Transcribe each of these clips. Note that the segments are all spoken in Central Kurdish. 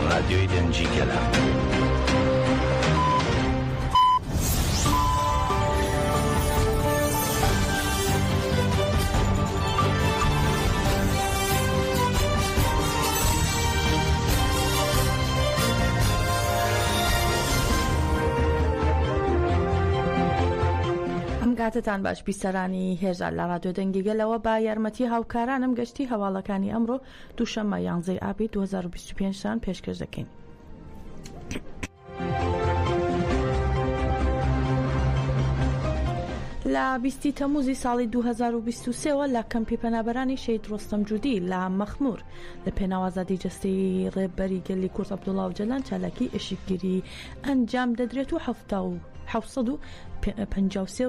رادیۆی دەنگی گەلە. کاتتان باش بیسەرانی هێزار لە ڕادیۆ دەنگیگەلەوە با یارمەتی هاوکارانم گەشتی هەواڵەکانی ئەمڕۆ دووشەممە 11 ئابی 2025 پێشکەش دەکەین. لە 20 تەموزی ساڵی 2023ەوە لە کەمپی پەنابەرانی شەید ڕۆستەم جوودی لە مەخمور لە پێناوازادی جەستەی ڕێبەری گەلی کورد عەبدوڵڵا و جەلان چالاکی ئێشیگیری ئەنجام دەدرێت و 753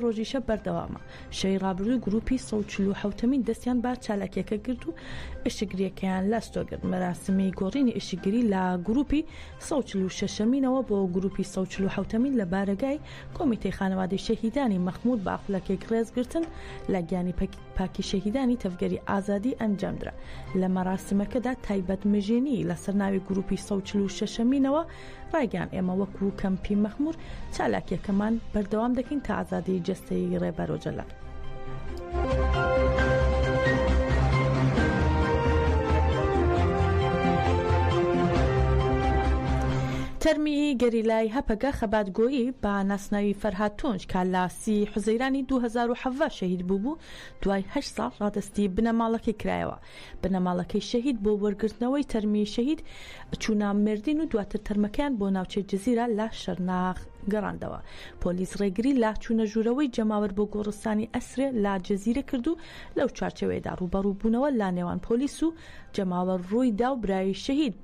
ڕۆژیشە بەردەوامە. شەی ڕابردوو گروپی 147مین دەستیان بە چالاکیەکە گرت و ئێشەگریەکەیان لاستۆگرت. مەراسمی گۆڕینی ئێشیگیری لە گروپی 146مینەوە بۆ گروپی 147مین لە بارگای کۆمیتەی خانەوادەی شەهیدانی مەخمود بە ئاخولەکێک ڕێزگرتن لە گیانی پاکی شەهیدانی تەفگەری ئازادی ئەنجامدرا. لە مەراسمەکەدا تایبەت مژێنی لەسەر ناوی گروپی 146مینەوە ڕایگەیان ئێمە وەکو کەمپی مەخمور چالاکیەکەمان بەردەوام دەکەین تا ئازادی جەستەی ڕێبەر و جەلال. تەرمی گەریلای هەپەگە خەباتگۆیی بە ناسناوی فەرهاد تۆنج کە لە 30 حوزەیرانی 2017 شەهید بوو دوای 8 ساڵ ڕادستی بنەماڵەکەی کرایەوە. بنەماڵەکەی شەهید بۆ وەرگرتنەوەی تەرمی شەهید چوونە مردین و دواتر تەرمەکەیان بۆ ناوچەی جزیرە لە شەرناخ گەڕاندەوە. پۆلیس ڕێگری لا چوونە ژوورەوەی جەماوەر بۆ گۆڕستانی ئەسرێ لە جەزیرە کرد و لەو چارچەوەیدا ڕوبەڕوو بوونەوە لا نێوان پۆلیس و جەماوەر ڕوویدا و برای شەهید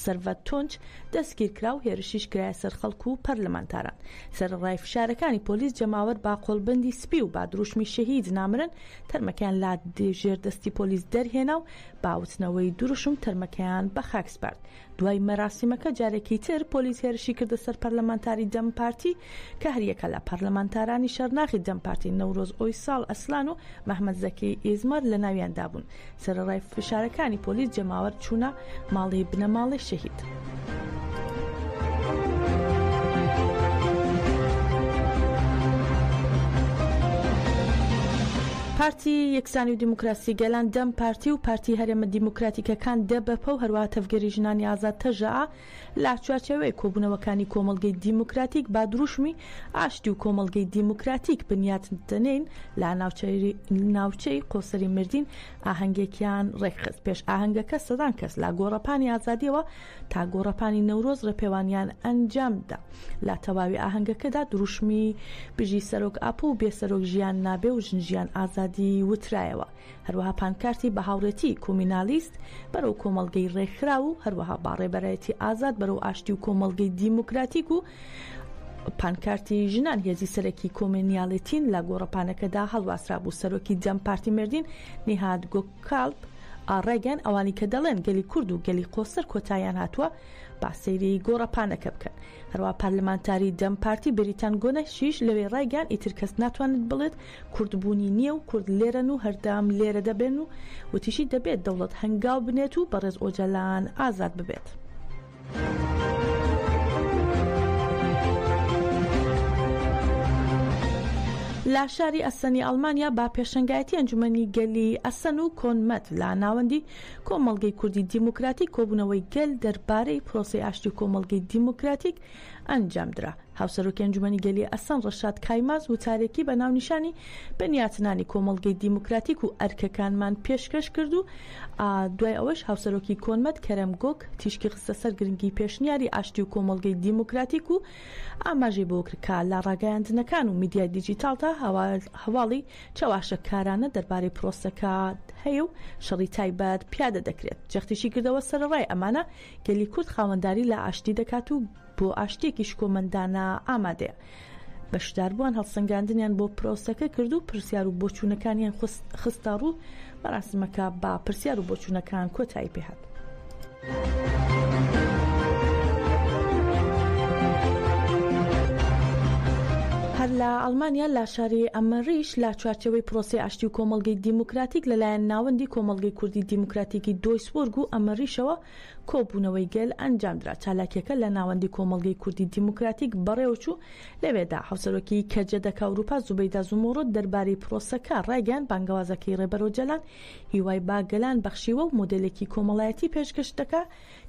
سەرڤەت تۆنج دەستگیر کرا و هێرشیش کرایە سەر خەڵکو و پەرلەمانتاران. سەرڕای فشارەکانی پۆلیس جەماوەر با قۆڵبەندی سپی و با دروشمی شەهید نامرن تەرمەکەیان لا ژێر دەستی پۆلیس دەرهێنا و باوتنەوەی دروشم تەرمەکەیان بە خاک سپارد. دوای مەراسیمەکە جارێکی تر پۆلیس هێرشی کردە سەر پەرلەمانتاری دەم پارتی کە هەریەکە لە پەرلەمانتارانی شەرناخی دەم پارتی نەورۆز ئۆیساڵ ئەسلان و مەحمەد زەکی ئیزمەر لە ناویاندا بوون. سەرڕای فشارەکانی پۆلیس جەماوەر چوونە ماڵی بنەماڵی شەهید. پارتی یەکسانی و دیموکراسی گەلان دەم پارتی و پارتی هەرێمە دیموکراتیکەکان دەبەپە و هەروە تەفگەری ژنانی ئازاد تەژەعە لە چوارچێوەی کۆبوونەوەکانی کۆمەڵگەی دیموکراتیک با دروشمی ئاشتی و کۆمەڵگەی دیموکراتیک بنیاتدەنێن لە ناوچەی قۆسەری مردین ئاهەنگێکیان ڕێکخست. پێش ئاهەنگەکە سەدان کەس لە گۆڕەپانی ئازادیەوە تا گۆڕەپانی نەورۆز ڕێپێوانیان ئەنجامدا. لە تەواوی ئاهەنگەکەدا دروشمی بژی سەرۆک ئاپ و بێسەرۆک ژیان نابێ و ژنجیان ئازادی وترایەوە. هەروەها پانکارتی بە هاوڕێتی کۆمینالیست بەرەو کۆمەڵگەی ڕێکخرا و هەروەها باڕێبەرایەتی ئازاد بەرەو ئاشتی و کۆمەڵگەی دیموکراتیک و پانکارتی ژنان هێزی سەرەکی کۆمینیاڵێتین لە گۆڕەپانەکەدا هەڵواسرا بوو. سەرۆکی دەم پارتی مردین نیهاد گۆکالپ ڕێگەن ئەوانی کە دەڵێن گەلی کورد و گەلی قۆسەر کۆتاییان هاتووە با سەیری گۆڕەپانەکە بکەن. هەروە پارلەمانتاری دەم پارتی بریتان گۆنەشیش لەوێ ڕایگەیان ئیتر کەس ناتوانێت بڵێت کوردبوونی نییە و کورد لێرەن و هەردام لێرە دەبێن و وتیشی دەبێت دەوڵەت هەنگاو بنێت و بەڕێز ئۆجەلان ئازاد ببێت. لە شاری ئەسەنی ئەڵمانیا با پێشەنگایەتی ئەنجومەنی گەلی ئەسەن و کۆنمەت لە ناوەندی کۆمەڵگەی کوردی دیموکراتیک کۆبوونەوەی گەل دەربارەی پرۆسی ئاشتی کۆمەڵگەی دیموکراتیک ئەنجامدرا. هاوسەرۆکی ئەنجومەنی گەلی ئەسەن ڕەشاد کایماز وتارێکی بە ناونیشانی بنیاتنانی کۆمەڵگەی دیموکراتیک و ئەرکەکانمان پێشکەش کرد و دوای ئەوەش هاوسەرۆکی کۆنمەت کەرەم گۆک تیشکی خستە سەر گرنگی پێشنیاری ئاشتی و کۆمەڵگەی دیموکراتیک و ئاماژەی بۆ کرد لە ڕاگەیاندنەکان و میدیای دیجیتالدا هەواڵی چاواشەکارانە دەربارەی پرۆسەکە هەیە و شەڕی تایبەت پیادە دەکرێت. جەختیشی کردەوە سەرڕای ئەمانە گەلی کورد خاوەنداری لە ئاشتی دەکات و بۆ ئاشتێکی شکۆمەندانە ئامادەیە. بەشداربووان هەڵسەنگاندنیان بۆ پرۆسەکە کرد و پرسیار و بۆچوونەکانیان خستە ڕوو. بەڕاستمەکە با پرسیار و بۆچوونەکان کۆتایی پێهات. هەر لە ئەڵمانیا لاشاری ئەمەریش لە چوارچەوەی پرۆسی ئاشتی و کۆمەڵگەی دیموکراتیک لەلایەن ناوەندی کۆمەڵگەی کوردی دیموکراتیکی دۆیسبورگ و ئەمەریشەوە کۆبوونەوەی گەل ئەنجامدرا. چالاکیەکە لە ناوەندی کۆمەڵگەی کوردی دیموکراتیک بەڕێوەچوو لەوێدا هەوسەرۆکی کەجەدەکە ئەوروپا زوبەیدا زومۆڕۆ دەربارەی پرۆسەکە ڕایگەیان بانگەوازەکەی ڕێبەرۆ جەلان هیوای باگەلان بەخشیوە و مۆدلێکی کۆمەڵایەتی پێشکەش دەکا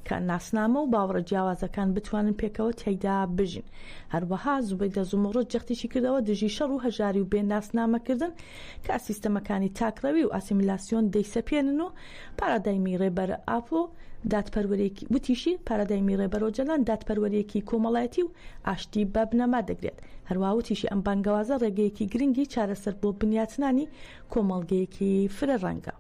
کە ناسنامە و باوەڕە جیاوازەکان بتوانن پێکەوە تێیدا بژین. هەروەها زوبەیدا زومۆڕۆ جەختێکی کردەوە دژی شەڕ و هەژاری و بێناسنامەکردن کە سیستەمەکانی تاکڕەوی و ئاسیمیلاسیۆن دەیسەپێنن و پارادایمی ڕێبەر ئاپۆ دادپەروەرێکی وتیشی پارادایمی ڕێبەرۆ جەلان دادپەروەرێکی کۆمەڵایەتی و ئاشتی بە بنەما دەگرێت. هەروەها وتیشی ئەم بانگەوازە ڕێگەیەکی گرنگی چارەسەر بۆ بنیاتنانی کۆمەڵگەیەکی فرە ڕەنگە.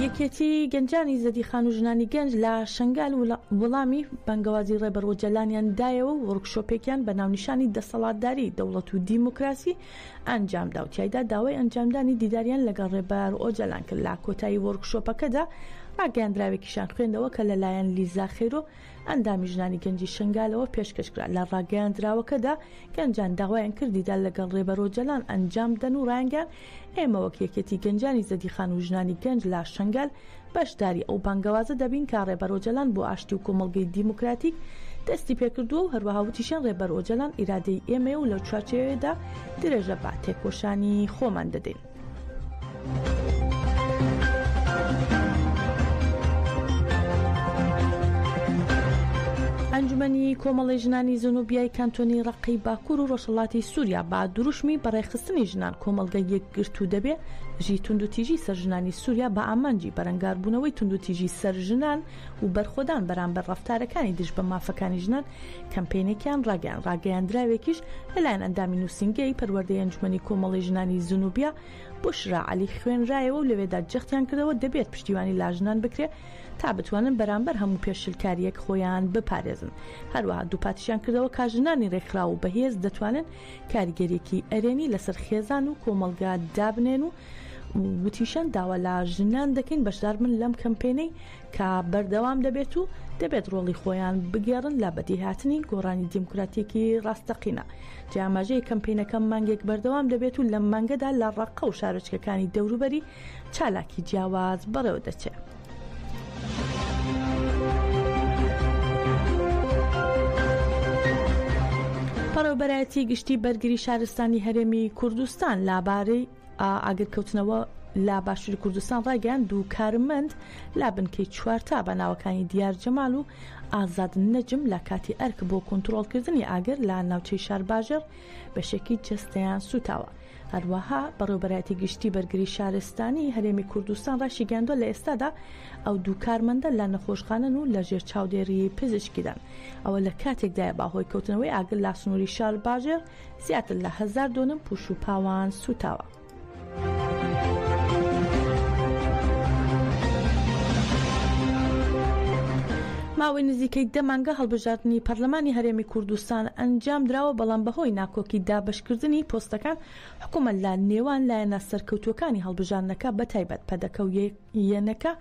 یەکێتی گەنجانی زەدیخان و ژنانی گەنج لە شنگال وەڵامی بانگەوازی ڕێبەرۆ جەلانیان دایەوە و وەرکشۆپێکیان بە ناونیشانی دەسەڵاتداری دەوڵەت و دیموکراسی ئەنجامدا و تیایدا داوای ئەنجامدانی دیداریان لەگەڵ ڕێبەرۆ جەلان کرد. لە کۆتایی وەرکشۆپەکەدا ڕاگەیاندراوێکیشان خوێندەوە کە لەلایەن لیزا خێرۆ ئەندامی ژنانی گەنجی شنگالەوە پێشکەشکرا. لە ڕاگەیاندراوەکەدا گەنجان داوایان کرد دیدار لەگەڵ ڕێبەرۆ جەلان ئەنجامدەن و ڕایانگەیان ئێمە وەک یەکێتی گەنجانی زەدیخان و ژنانی گەنج لە شنگال بەشداری ئەو بانگەوازە دەبین کە ڕێبەرۆ جەلان بۆ ئاشتی و کۆمەڵگەی دیموکراتیک دەستی پێکردووە و هەروەها وتیشیان ڕێبەرۆ جەلان ئیرادەی ئێمە و لەو چوارچێوەیەدا درێژە بە تێکۆشانی خۆمان دەدەین. ئەنجومەنی کۆمەڵی ژنانی زەنوبیای کانتۆنی ڕەقەی باکوور و ڕۆژهەڵاتی سووریا با دروشمی بەڕێخستنی ژنان کۆمەلگە یەکگرتوو دەبێ ژی توندوتیژی سەر ژنانی سووریا بە ئامانجی بەرەنگاربوونەوەی توندوتیژی سەر ژنان و بەرخۆدان بەرامبەر ڕەفتارەکانی دژ بە مافەکانی ژنان کەمپێنێکیان ڕاگەیاندراوێکیش لەلایەن ئەندامی نووسینگەی پەروەردەی ئەنجومەنی کۆمەڵی ژنانی زەنوبیا بوشرا عەلی خوێنرایەوە و لەوێدا جەختیان کردەوە دەبێت پشتیوانی لاژنان بکرێ تا بتوانن بەرامبەر هەموو پێشلکاریەک خۆیان بپارێزن. هەروەها دووپاتیشان کردەوە کاژنانی ڕێکخرا و بەهێز دەتوانن کاریگەریەکی ئەرێنی لەسەر خێزان و کۆمەلگا دابنێن و وتیشان داوا لە ژنان دەکەین بەشدار من لەم کەمپێنەی کە بەردەوام دەبێت و دەبێت ڕۆڵی خۆیان بگێڕن لە بەدیهاتنی گۆڕانی دیموکراتیەکی ڕاستەقینە. جیاماژەی کەمپێنەکەم مانگێک بەردەوام دەبێت و لە مانگەدا لە ڕەقە و شارۆچکەکانی دەوروبەری چالاکی جیاواز بەڕێوە دەچێت. پەرۆبەرایەتی گشتی بەرگری شارستانی هەرێمی کوردستان لابارەی ئاگرکەوتنەوە لە باشووری کوردستان ڕایگەیاند دوو کارمەند لا بنکەی چوارتا بە ناوەکانی دیار جەمال و ئازاد نەجم لە کاتی ئەرک بۆ کۆنتڕۆڵکردنی ئاگر لە ناوچەی شار باژێر بەشێکی جەستەیان سوتاوە. هەروەها بەڕێوەبەرایەتی گشتی بەرگری شارستانی هەرێمی کوردستان ڕاشی گەاندووە لە ئێستادا ئەو دوو کارمەندە لە نەخۆشخانەن و لە ژێر چاودێری پزیشکیدان. ئەوە لە کاتێکدایە باهۆی کەوتنەوەی ئاگر لا سنووری شار باژێر زیاتر لە 1000 دۆنم پوش و پاوان سوتاوە. ماوەی نزیکەی دەمانگە هەڵبژاردننی پەرلەمانی هەرێمی کوردستان ئەنجام درراوە بەڵام بەهۆی ناکۆکی دابشکردنی پۆستەکان حکوومەت لە نێوان لایەنە سەرکەوتوەکانی هەڵبژاردنەکە بەتایبەت پەدەکە و یەنەکە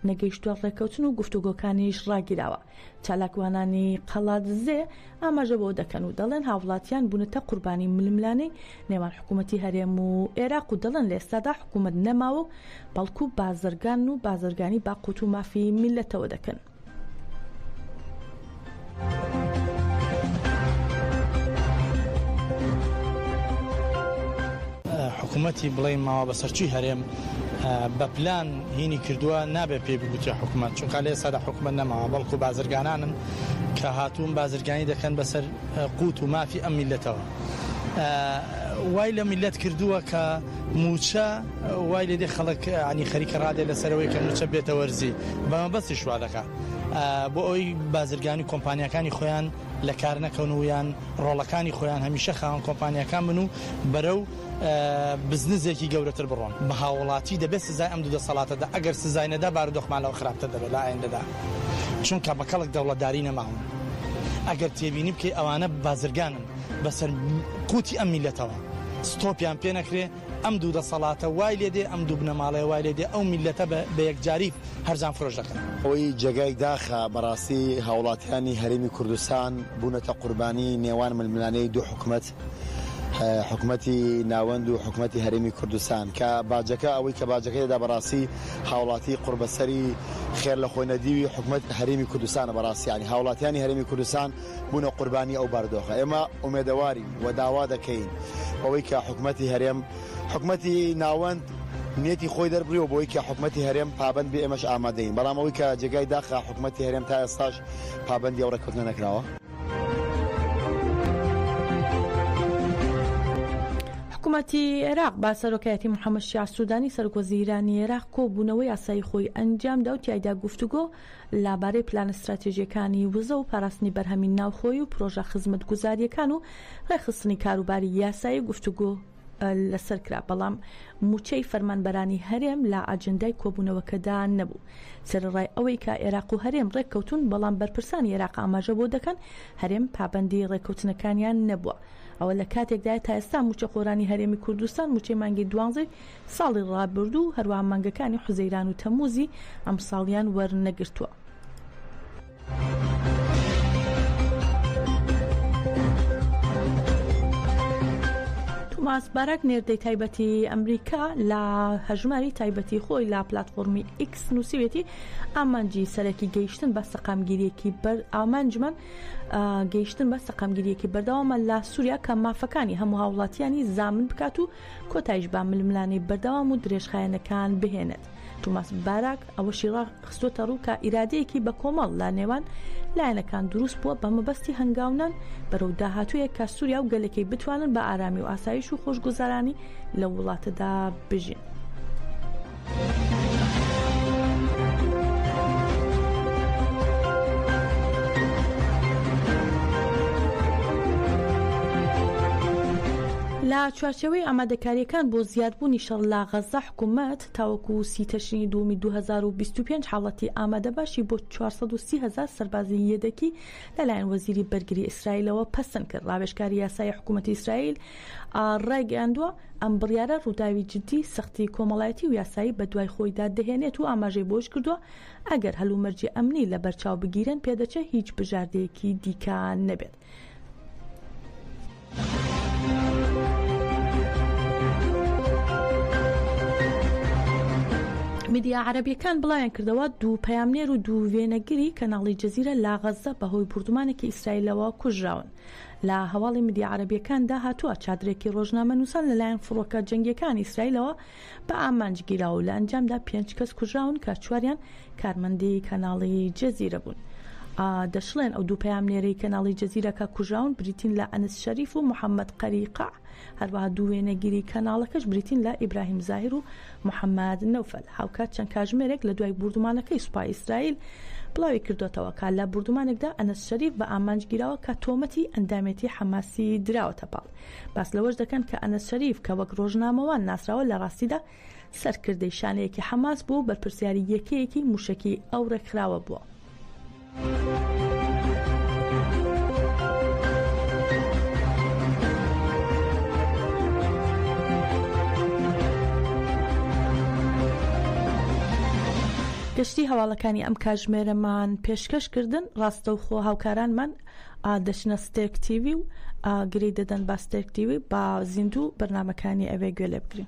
نەگەیشتووە ڕێکەوتن و گفتوگۆکانیش ڕاگیراوە. چالاکوانانی قەڵاتزێ ئاماژە بۆ دەکەن و دەڵێن هاوڵاتیان بوونەتە قوربانی ململانەی نێوان حکوومەتی هەرێم و عێراق و دەڵێن لە ئێستادا حکوومەت نەماوە و بەڵکو بازرگان و بازرگانی با قوت و مافی میلەتەوە دەکەن. حکوومەتی بڵێ ماوە بە سەرچووی هەرێم بە پلان هینی کردووە نابێت پێ بگوتە حکوومەت چونکە لێ سادا حکوومەت نەماوە بەڵکو بازرگانانن کە هاتوون بازرگانی دەکەن بەسەر قوت و مافی ئەم میلەتەوە. وای لە میلەت کردووە کە موچە وای لێ دێ خەڵک عنی خەریکە ڕادێ لەسەرەوەی کە موچە بێتە وەرزی بەمە بەسی شوا دەکات بۆ ئەوی بازرگانی کۆمپانیەکانی خۆیان لە کار نەکەون و یان ڕۆڵەکانی خۆیان هەمیشە خاوەن کۆمپانیەکان بن و بەرەو بزنزێکی گەورەتر بڕۆن. بە هاوڵاتی دەبێت سزای ئەم دوو دەسەڵاتەدا ئەگەر سزای نەدا بارودۆخمانەوە خراپتر دەبێت لە ئایندەدا چونکە بە کەڵک دەوڵەتداری نەماون. ئەگەر تێبینی بکەی ئەوانە بازرگانن بەسەر قوتی ئەم میلەتەوە ستۆپیان پێ نەکرێ ئەم دوو دەسەڵاتە وای لێ دێ ئەم دوو بنەماڵەیە وای لێ دێ ئەو میلەتە بە یەکجاری هەرجان فرۆش دەکەن. ئەوەی جێگای داخە بەڕاستی هاوڵاتیانی هەرێمی کوردستان بوونەتە قوربانی نێوان ململانەی دوو حکومەت، حکومەتی ناوەند و حکومەتی هەرێمی کوردستان کە باجەکە ئەوەی کە باجەکەیدا بەڕاستی هاوڵاتی قوربەسەری خێر لە خۆی نەدیوی حکومەت هەرێمی کوردستانە بەڕاستی ینی هاوڵاتیانی هەرێمی کوردستان بوونە قوربانی ئەو باردۆخە. ئێمە ئومێدەوارین و داوا دەکەین ئەوەی کە حکومەتی هەرێم حکومەتی ناوەند نیەتی خۆی دەربڕیەوە بۆی کە حکومەتی هەرێم پابند بێ ئێمەش ئامادەین، بەڵام ئەوەی کە جێگای داخە حکومەتی هەرێم تا ئێستاش پابندی ئەو ڕێککەوتنە نەکراوە. حکوومەتی عێراق با سەرۆکایەتی محەممەد شیع سوودانی سەرۆکوەزیرانی عێراق کۆبوونەوەی یاسایی خۆی ئەنجامدا و تیایدا گفتوگۆ لەبارەی پلانە استراتێژیەکانی وزە و پاراستنی بەرهەمی ناوخۆی و پرۆژە خزمەتگوزاریەکان و ڕێخستنی کاروباری یاسایی گفتوگۆ لەسەر کرا، بەڵام موچەی فەرمانبەرانی هەرێم لە ئاجندای کۆبوونەوەکەدا نەبوو. سەرڕای ئەوەی کە عێراق و هەرێم ڕێککەوتون، بەڵام بەرپرسانی عێراق ئاماژە بۆ دەکەن هەرێم پابەندی ڕێککەوتنەکانیان نەبووە. ئەوە لە کاتێکدای تا ئێستا موچە خۆرانی هەرێمی کوردستان موچەی مانگی 12 ساڵی ڕابردوو هەروەها مانگەکانی حوزەیران و تەموزی ئەم ساڵیان وەرنەگرتووە. توماس بارک نێردەی تایبەتی ئەمریکا لە هەژماری تایبەتی خۆی لە پلاتفۆرمی ئیکس نووسیوێتی ئامانجی سەرەکی گەیشتن بە سەقامگیریەکی ئامانجمان گەیشتن بە سەقامگیریەکی بەردەوامە لە سووریا کە مافەکانی هەموو هاوڵاتیانی زامن بکات و کۆتایش با ململانی بەردەوام و درێژخایەنەکان بهێنێت. توماس باراک ئەوەشی ڕاخستۆتە ڕوو کە ئیرادەیەکی بە کۆمەڵ لا نێوان لایەنەکان دروست بووە بە مەبەستی هەنگاونان بەرەو داهاتوویە کە سووریا و گەلەکەی بتوانن بە ئارامی و ئاسایش و خۆشگوزارانی لە وڵاتەدا بژین. لە چوارچەوەی ئامادەکاریەکان بۆ زیادبوونی شەڕ لە غەزە حکوومەت تاوەکو 30 تەشرینی دووەمی 2025 حاڵەتی ئامادەباشی بۆ 430,000 سەربازی یەدەکی لەلایەن وەزیری بەرگری ئیسرائیلەوە پەسەند کرد. ڕاوێژکاری یاسای حکوومەتی ئیسرائیل ڕایگەیاندووە ئەم بڕیارە ڕووداوی جدی سەختی کۆمەڵایەتی و یاسایی بە دوای خۆیدا دەهێنێت و ئاماژەی بۆش کردووە ئەگەر هەلومەرجی ئەمنی لە بەرچاو بگیرن پێدەچێت هیچ بژاردەیەکی دیکە نەبێت. میدیا عەرەبیەکان بڵاویان کردەوە دوو پەیامنێر و دوو وێنەگری کەناڵی جەزیرە لە غەزە بەهۆی بوردمانێکی ئیسرائیلەوە کوژراون. لە هەواڵی میدیا عەرەبیەکاندا هاتووە چادرێکی ڕۆژنامە نووسان لەلایەن فڕۆکە جەنگیەکانی ئیسرائیلەوە بە ئامانجگیراوە و لە ئەنجامدا 5 کەس کوژراون کە چواریان کارمەندی کەناڵی جەزیرە بوون. دەشڵێن ئەو دوو پەیامنێرەی کەناڵی جەزیرەکە کوژراون بریتین لە ئەنس شەریف و محەممەد قەریقا، هەروەها دوو وێنەگیری کەناڵەکەش بریتین لە ئیبراهیم زاهیر و محەممەد نەوفەل. هاوکات چەند کاتژمێرێک لە دوای بوردمانەکەی سوپای ئیسرائیل بڵاوی کردوتەوە کە لە بوردمانێکدا ئەنس شەریف بە ئامانجگیراوە کە تۆمەتی ئەندامێتی حەماسی دراوەتە پاڵ. باس لەوەش دەکەن کە ئەنس شەریف کە وەک ڕۆژنامەوان ناسراوە لە ڕاستیدا سەرکردەی شانەیەکی حەماس بوو بەرپرسیاری یەکەیەکی موشکی ئەو ڕێکخراوە بووە. گەشتی هەواڵەکانی ئەم کاتژمێرەمان پێشکەشکردن ڕاستەوخۆ هاوکارانمان دەچنە ستێرک تیڤی و گرەی دەدەن با ستێرک تیڤی با زیندوو بەرنامەکانی ئەوێ گوێ لێ بگرین.